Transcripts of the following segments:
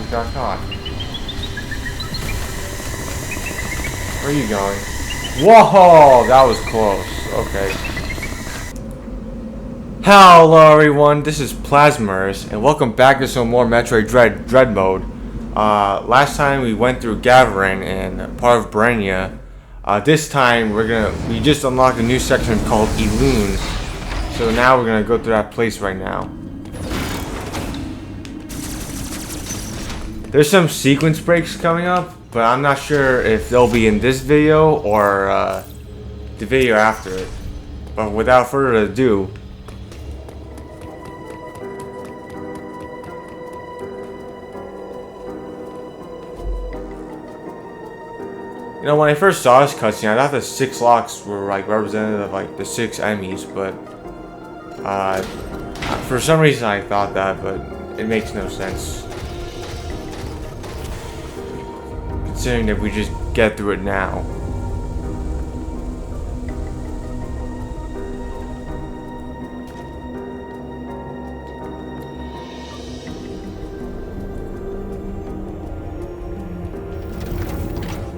almost got caught. Where are you going? Whoa! That was close. Okay. Hello everyone, this is Plasmers, and welcome back to some more Metroid Dread mode. Last time we went through Gavarin and part of Brenya. This time we just unlocked a new section called Elune. So now we're gonna go through that place right now. There's some sequence breaks coming up, but I'm not sure if they'll be in this video or the video after it. But without further ado, you know, when I first saw this cutscene, I thought the 6 locks were like representative of like the 6 enemies, but for some reason I thought that, but it makes no sense. Considering that we just get through it now.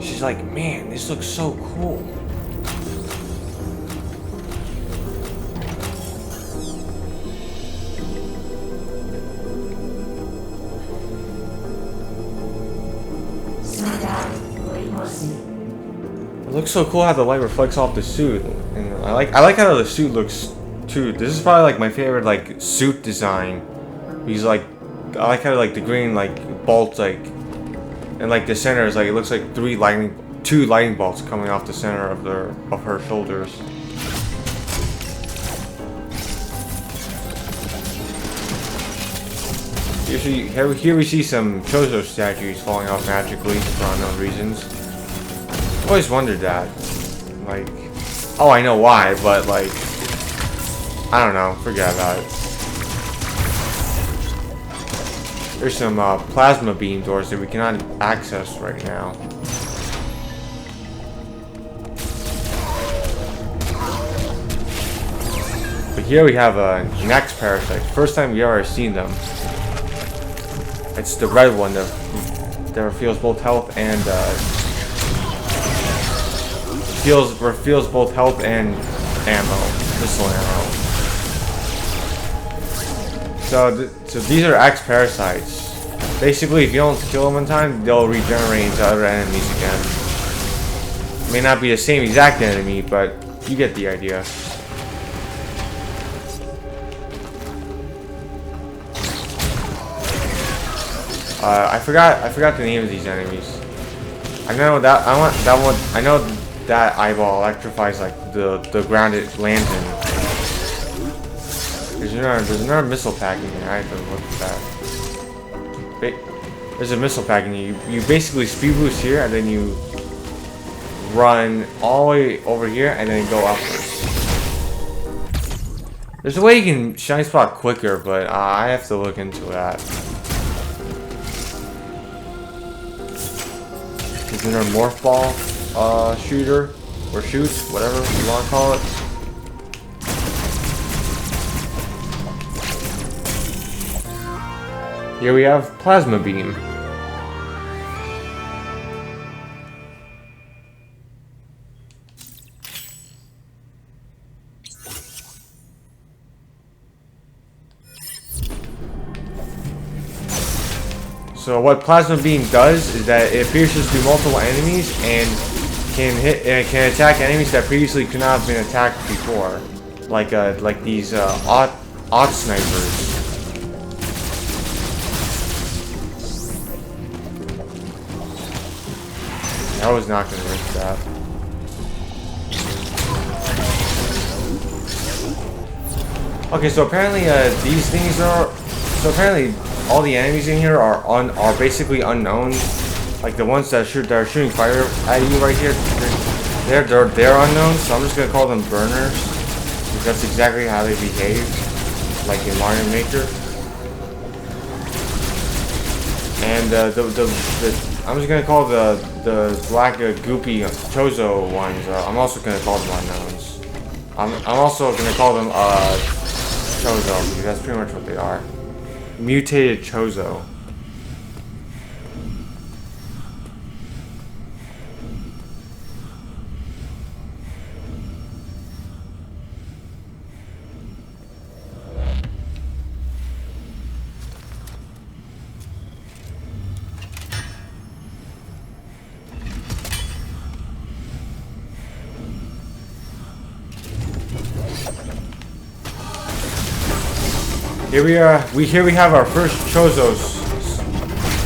She's like, man, this looks so cool. It looks so cool how the light reflects off the suit, and I like how the suit looks too. This is probably like my favorite like suit design. He's like, I like how like the green like bolts like, and like the center is like it looks like two lightning bolts coming off the center of her shoulders. Here we see some Chozo statues falling off magically for unknown reasons. I've always wondered that. Like, oh, I know why, but like, I don't know. Forget about it. There's some plasma beam doors that we cannot access right now. But here we have a next parasite. First time we ever seen them. It's the red one that reveals both health and reveals both health and missile ammo. So these are X parasites. Basically, if you don't kill them in time, they'll regenerate into other enemies again. It may not be the same exact enemy, but you get the idea. I forgot the name of these enemies. I know that I know that eyeball electrifies like the grounded lantern. There's another missile pack in here. I have to look at that. There's a missile pack in here. You basically speed boost here and then you run all the way over here and then go upwards. There's a way you can shine spot quicker, but I have to look into that. Is there a morph ball shooter or shoots, whatever you want to call it? Here we have plasma beam. So what plasma beam does is that it pierces through multiple enemies and can attack enemies that previously could not have been attacked before, like these odd snipers. I was not gonna risk that. Okay, so apparently these things are. So apparently all the enemies in here are basically unknown. Like the ones that are shooting fire at you right here, they're unknown. So I'm just gonna call them burners, because that's exactly how they behave, like in Mario Maker. And I'm just gonna call the black goopy Chozo ones. I'm also gonna call them unknowns. I'm also gonna call them Chozo, because that's pretty much what they are. Mutated Chozo. Here we are. Here we have our first Chozo's.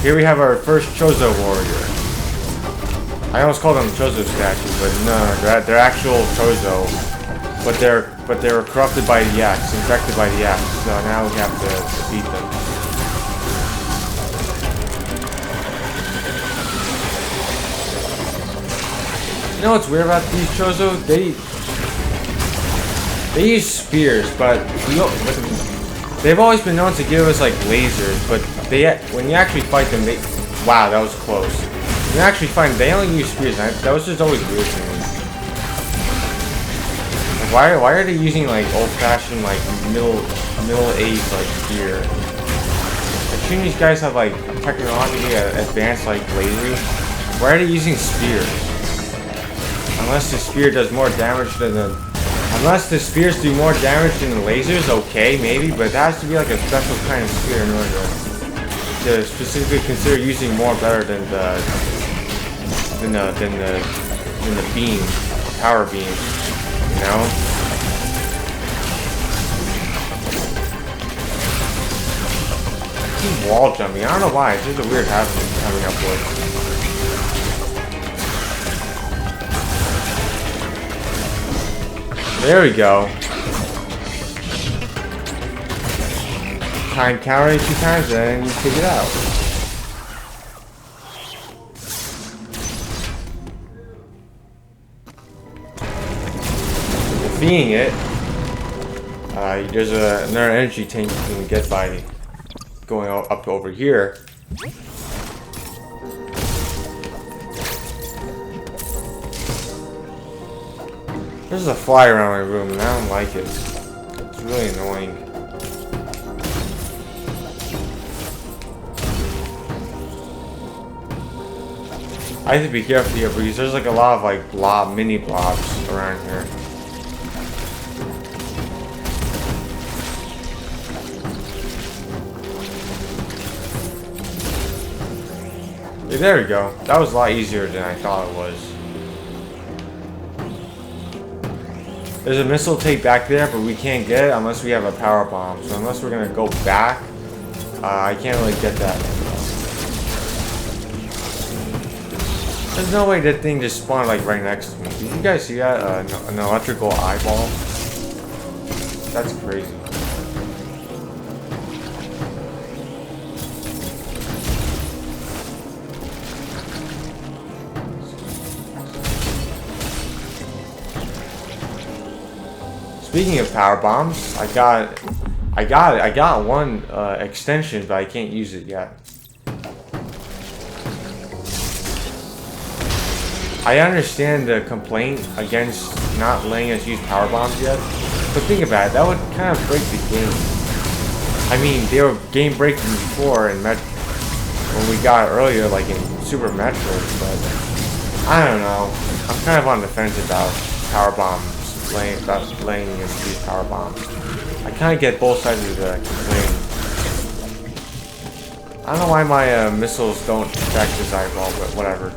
Here we have our first Chozo warrior. I almost called them Chozo statues, but no, they're actual Chozo. But they were corrupted by the axe, infected by the axe. So now we have to defeat them. You know what's weird about these Chozo? They use spears, but they've always been known to give us like lasers. But when you actually fight them, wow, that was close. When you actually fight them, they only use spears. That was just always weird to me. Like, why are they using like old-fashioned like middle-aged like spear? Like, shouldn't these guys have like technologically advanced like lasers? Why are they using spears? Unless the spear does more damage than the... Unless the spears do more damage than the lasers, okay, maybe, but it has to be like a special kind of spear in order to specifically consider using more better than the beam, power beam, you know? I keep wall jumping. I don't know why. It's just a weird habit I'm coming up with. There we go. Try and counter it 2 times and then you take it out. Defeating it, there's another energy tank you can get by going up over here. There's a fly around my room and I don't like it. It's really annoying. I have to be careful here because there's like a lot of like mini blobs around here. Yeah, there we go. That was a lot easier than I thought it was. There's a missile tank back there, but we can't get it unless we have a power bomb. So unless we're gonna go back, I can't really get that. There's no way that thing just spawned like right next to me. Did you guys see that? An electrical eyeball? That's crazy. Speaking of power bombs, I got one extension, but I can't use it yet. I understand the complaint against not letting us use power bombs yet, but think about it, that would kind of break the game. I mean, they were game breaking before in when we got it earlier, like in Super Metroid, but I don't know. I'm kind of on the fence about power bombs. Laying against these power bombs. I kind of get both sides of the complaint. I don't know why my missiles don't affect this eyeball, but whatever.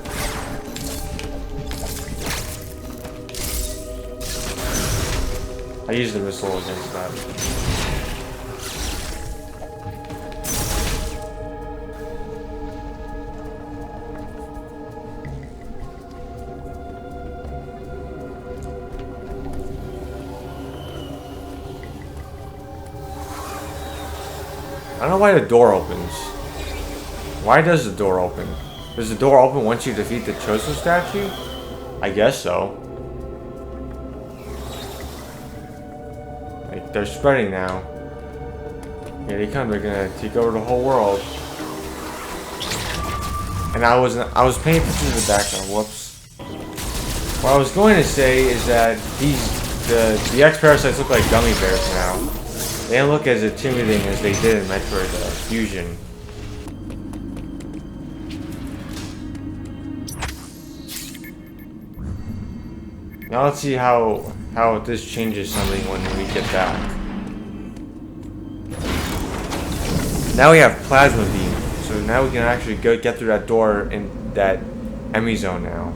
I use the missile against that. I don't know why the door opens. Why does the door open? Does the door open once you defeat the Chozo statue? I guess so. Like, they're spreading now. Here they come, they're gonna take over the whole world. And I was paying attention to the background, whoops. What I was going to say is that the X-Parasites look like gummy bears now. They don't look as intimidating as they did in Metroid Fusion. Now let's see how this changes something when we get back. Now we have Plasma Beam, so now we can actually get through that door in that enemy zone now.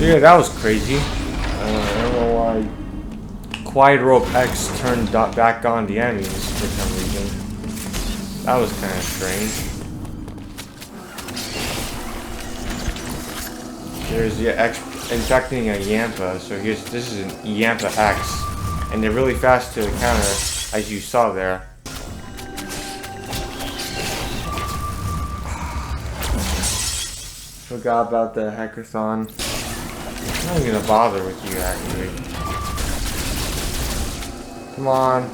So yeah, that was crazy. I don't know why Quiet Rope X turned back on the enemies for some reason. That was kind of strange. Here's the X infecting a Yampa, so this is an Yampa X. And they're really fast to counter, as you saw there. Forgot about the hackathon. I'm not even gonna bother with you, actually. Come on.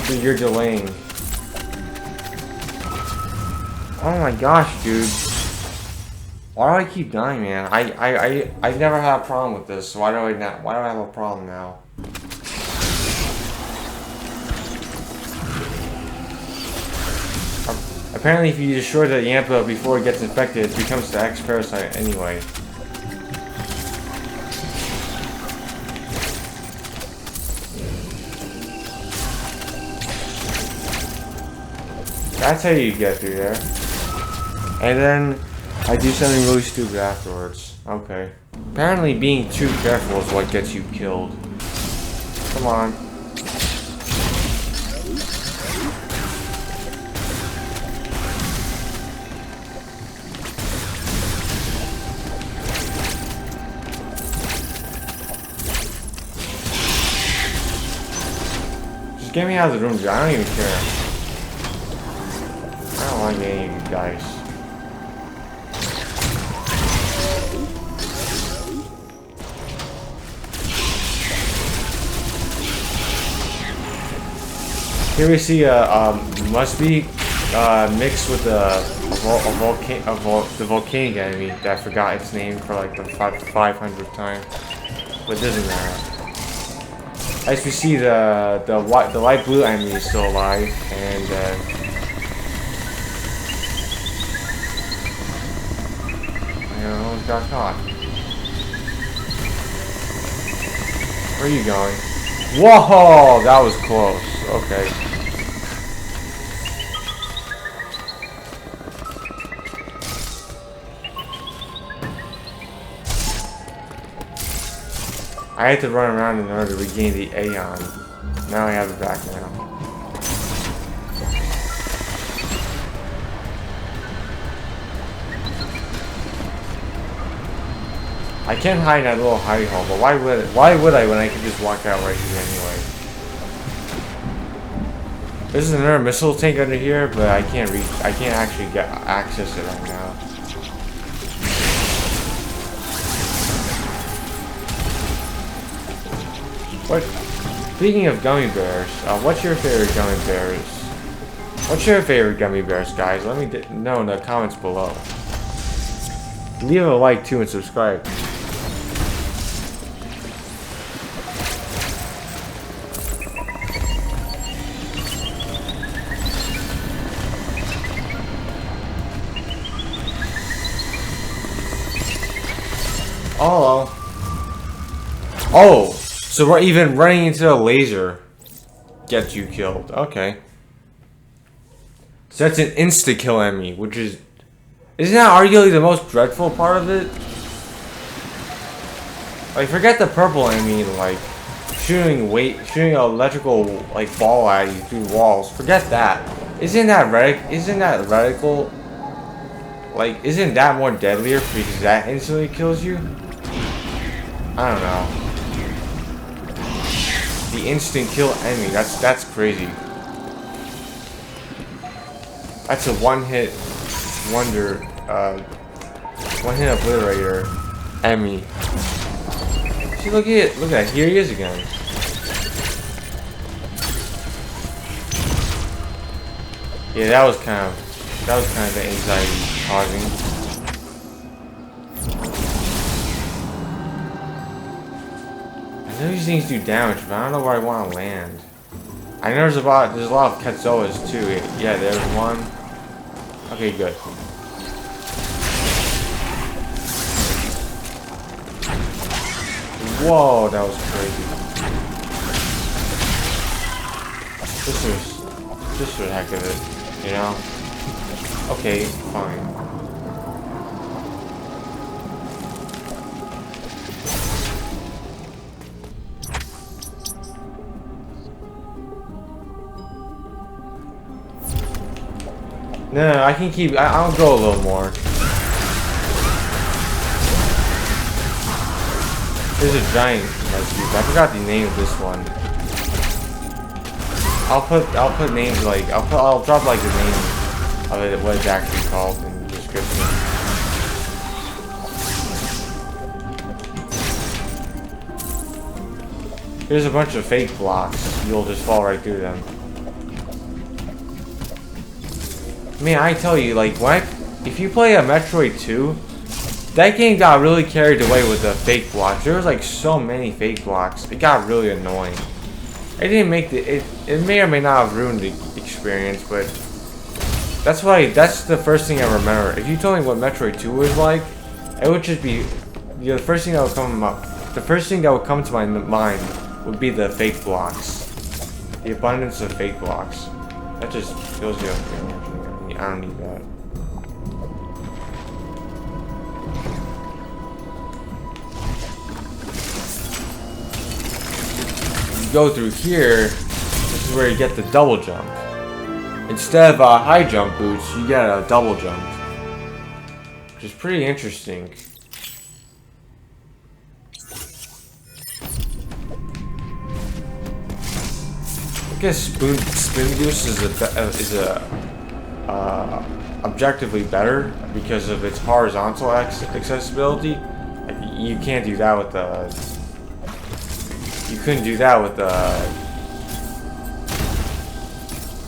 Dude, you're delaying. Oh my gosh, dude. Why do I keep dying, man? I never had a problem with this, so why do I have a problem now? Apparently, if you destroy the Yampa before it gets infected, it becomes the X parasite anyway. That's how you get through there. And then I do something really stupid afterwards. Okay. Apparently being too careful is what gets you killed. Come on. Just get me out of the room, dude. I don't even care. I don't like any of you guys. Here we see must be mixed with the volcanic enemy that I forgot its name for like the 500th time, but it doesn't matter. As we see, the light blue enemy is still alive, and I almost got caught. Where are you going? Whoa, that was close. Okay. I had to run around in order to regain the Aeon. Now I have it back now. I can't hide in that little hidey hole, but why would I when I can just walk out right here anyway? There's another missile tank under here, but I can't actually get access to it right now. What? Speaking of gummy bears, what's your favorite gummy bears? What's your favorite gummy bears, guys? Let me know in the comments below. Leave a like too and subscribe. Oh, oh, so we're even running into a laser gets you killed. Okay. So that's an insta-kill enemy, which isn't that arguably the most dreadful part of it? Like, forget the purple enemy, like, shooting electrical, like, ball at you through walls. Forget that. Isn't that radical? Like, isn't that more deadlier because that instantly kills you? I don't know. The instant kill enemy, that's crazy. That's a one-hit wonder, one-hit obliterator enemy. See, look at that, here he is again. Yeah, that was kind of the anxiety causing. I know these things do damage, but I don't know where I want to land. I know there's a lot of Katzoas too. Yeah, there's one. Okay, good. Whoa, that was crazy. Just for the heck of it, you know? Okay, fine. No, I can keep. I'll go a little more. There's a giant Metroid. I forgot the name of this one. I'll put names like I'll drop like the name of it, what it's actually called in the description. There's a bunch of fake blocks. You'll just fall right through them. I mean, I tell you, like, if you play a Metroid 2, that game got really carried away with the fake blocks. There was like so many fake blocks. It got really annoying. It didn't make it may or may not have ruined the experience, but that's the first thing I remember. If you told me what Metroid 2 was like, it would just be the first thing that would come up. The first thing that would come to my mind would be the fake blocks. The abundance of fake blocks. That just fills you up. I don't need that. You go through here, this is where you get the double jump. Instead of a high jump boost, you get a double jump. Which is pretty interesting. I guess spin boost is objectively better because of its horizontal accessibility. Like, you can't do that with the. You couldn't do that with the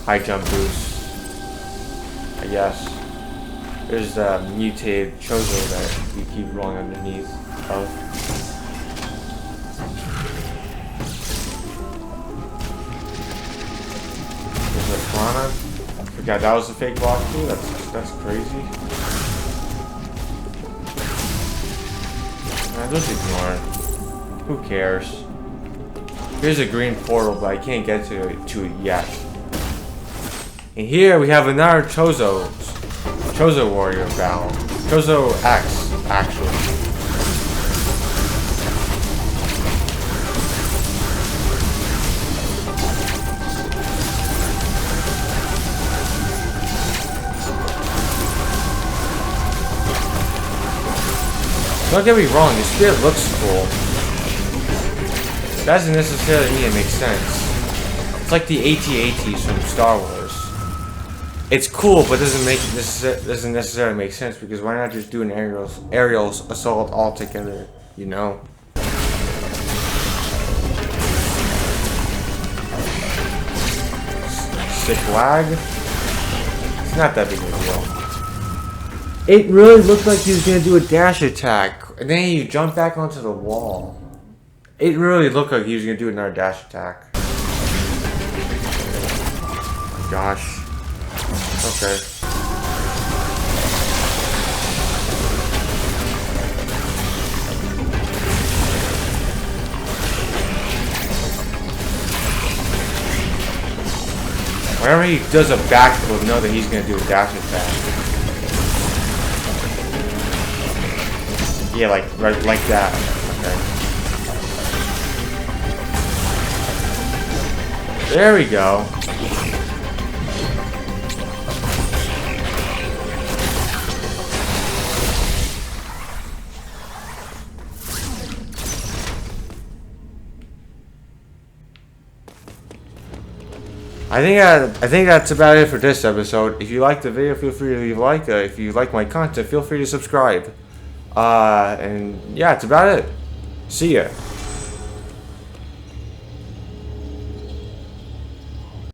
high jump boost. I guess. There's the mutated Chozo that you keep rolling underneath of. There's a Piranha. I forgot that was a fake block too. That's crazy. Man, just ignore it. Who cares? Here's a green portal, but I can't get to it yet. And here we have another Chozo warrior battle. Chozo X, actually. Don't get me wrong, this kid looks cool. That doesn't necessarily mean it makes sense. It's like the AT-ATs from Star Wars. It's cool, but doesn't necessarily make sense, because why not just do an aerial assault all together, you know? Sick lag? It's not that big of a deal. It really looked like he was gonna do a dash attack, and then he jumped back onto the wall. It really looked like he was gonna do another dash attack. Gosh. Okay. Whenever he does a backflip, know that he's gonna do a dash attack. Yeah, right like that. Okay. There we go. I think that's about it for this episode. If you liked the video, feel free to leave a like. If you like my content, feel free to subscribe. And yeah, that's about it. See ya.